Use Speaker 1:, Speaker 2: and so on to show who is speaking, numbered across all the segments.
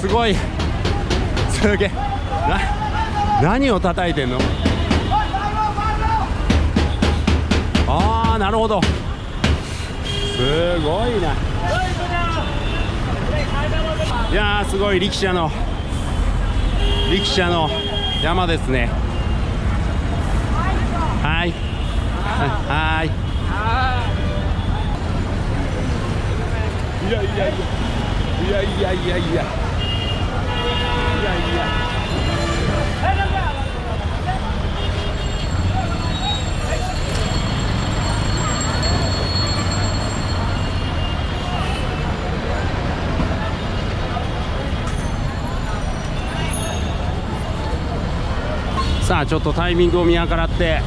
Speaker 1: すごい。すげえ。何を叩いてんの。ああ、なるほど。すごいな。いやー、すごい力車の山ですね。はいはい。いやいやいやいやいやいやいや。さあちょっとタイミングを見計らって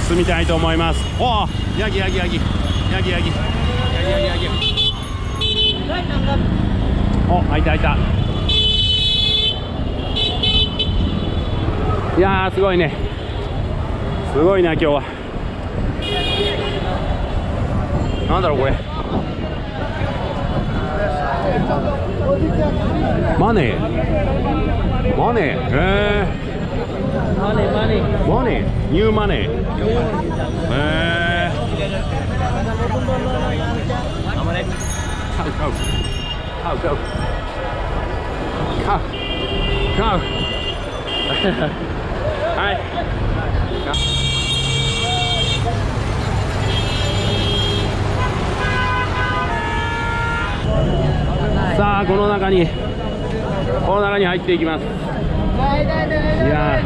Speaker 1: 進みたいと思います。おお、ヤギ。お、開いた。いやー、すごいね。すごいな今日は。なんだろうこれ。マネー。ニューマネー。はい。さあこの中に入っていきます。いや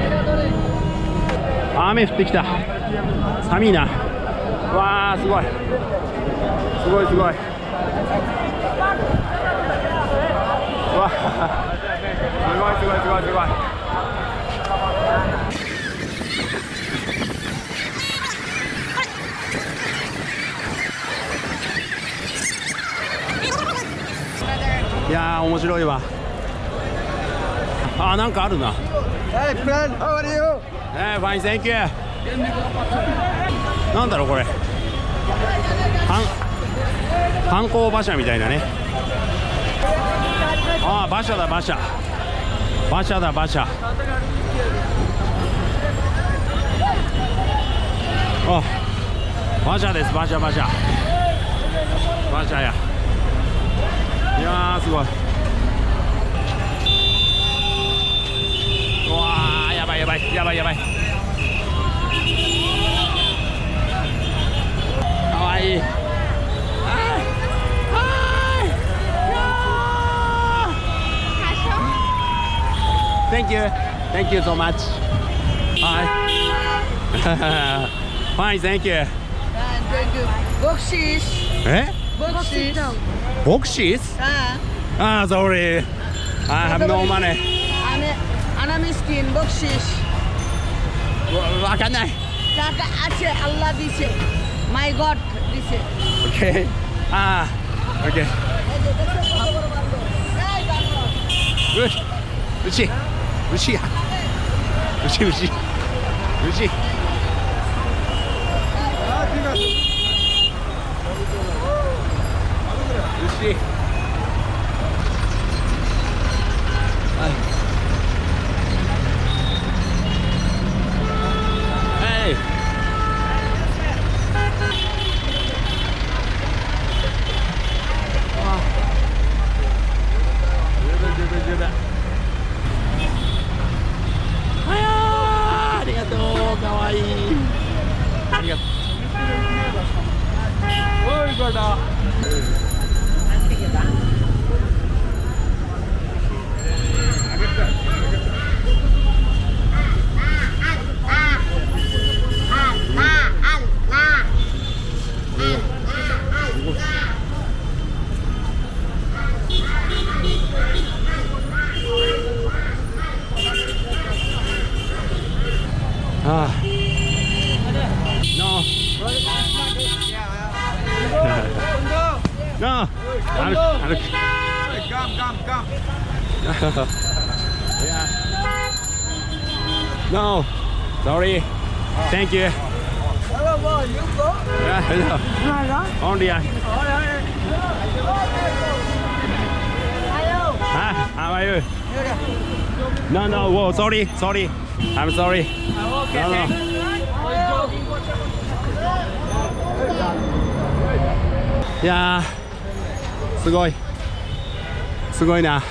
Speaker 1: ー、雨降ってきた。寒いな。わー、すごい。わー、すごい。いやー、面白いわ。あー、なんかあるな。
Speaker 2: Hey friend, how are you?
Speaker 1: Fine, thank you. なんだろうこれ。観光馬車みたいなね。ああ、馬車だ。あ、馬車です。馬車や。いやー、すごい。うわー、やばい。かわいい。Thank you so much. Hi. Fine, thank you.
Speaker 2: Boxes.
Speaker 1: Boxes? Sorry. I have no money.
Speaker 2: Ana miskin boxes.
Speaker 1: わかんない。
Speaker 2: Kaka ache Allah dice. My God dice.
Speaker 1: Okay. Okay. 牛や。牛。ありがとう、かわいい。ありがとう。おい、これだ。No.
Speaker 2: Come.
Speaker 1: Yeah. No. Sorry. Thank you.
Speaker 2: Hello, boy. You go?
Speaker 1: Yeah, hello. Only I.
Speaker 2: Hello.
Speaker 1: Hi. how are you? No, no, whoa, sorry, sorry. I'm sorry. No, no. いやー、すごい。すごいな。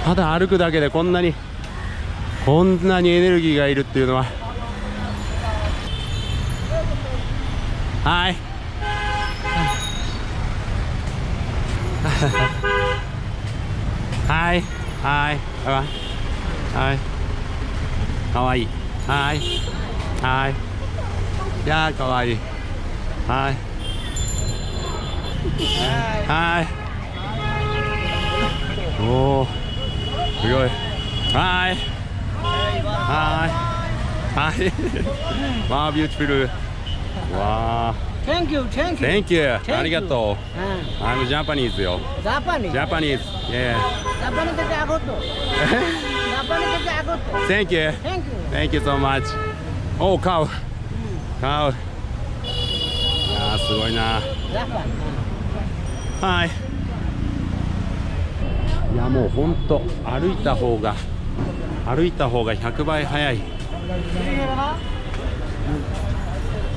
Speaker 1: ただ歩くだけでこんなにエネルギーがいるっていうのは。はい。はい。はい。はい。かわいい。はい。はい。いやー、かわいい。はい。はい。おー、すごい。はい。はい。はい。わー、ビューティフル。わー。
Speaker 3: Thank you.
Speaker 1: Thank you. ありがとう。I'm Japanese よ。
Speaker 3: Japanese.
Speaker 1: Japanese. Yeah.
Speaker 3: Japanese থেকে আগত। Japanese থেকে আগত।
Speaker 1: Thank you.
Speaker 3: Thank you.
Speaker 1: Thank you so much. Oh, cow. Cow. いやー、すごいな。
Speaker 3: Japan.
Speaker 1: はい。いや、もう本当歩いた方が100倍早い。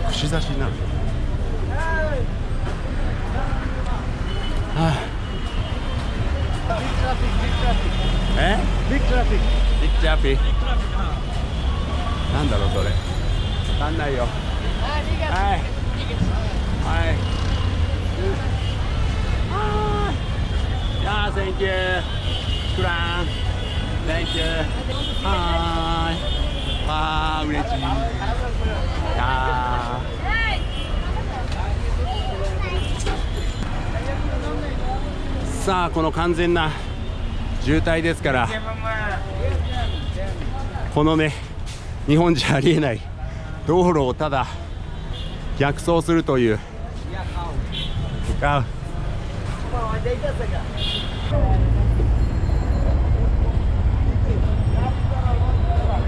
Speaker 1: 串刺しな。はあ、え？
Speaker 3: Big traffic.
Speaker 1: ビッグアッピー。なんだろうそれ。わかんないよ。はい。はい。いやー、Thank you。クラン。Thank you。はーい。わー、嬉しい。いやー。さあ、この完全な渋滞ですから、このね、日本じゃありえない道路をただ逆走するという。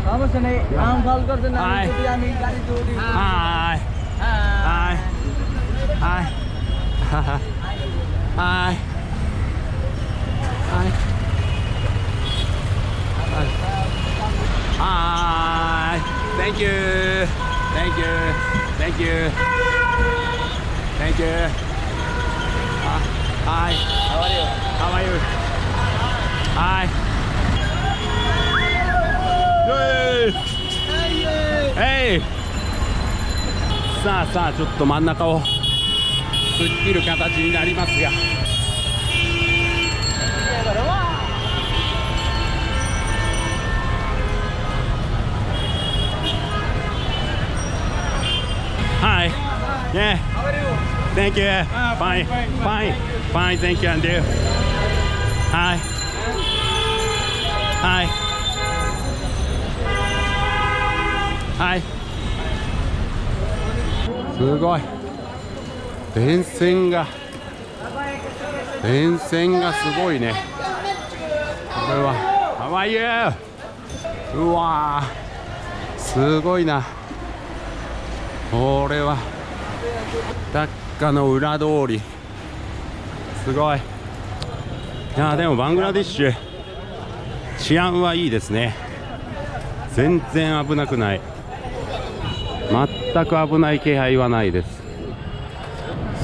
Speaker 3: समस्या नहीं काम फल करते ना
Speaker 1: Hi.
Speaker 3: तो आमी गाड़ी जोड़ी
Speaker 1: Hi. Hi. Hi. Hi. Hi. Hi. Thank you. Thank you. Thank you. Thank you. Hi.
Speaker 3: How are you?
Speaker 1: How are you? Hi. Hey. さあさあ、ちょっと真ん中を突っ切る形になりますが。Hi. Yeah.
Speaker 3: How are you?
Speaker 1: Thank you. Fine. Fine. Fine. Thank you. And you. Hi. Hi. Hi. すごい。電線がすごいね。これは。How are you? うわー。すごいな。これはダッカの裏通り、すごい。いやでもバングラディッシュ治安はいいですね。全然危なくない。全く危ない気配はないです。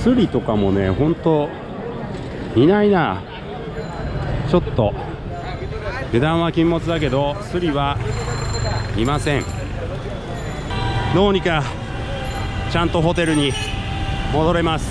Speaker 1: スリとかもね、本当いないな。ちょっと油断は禁物だけどスリはいません。どうにかちゃんとホテルに戻れます。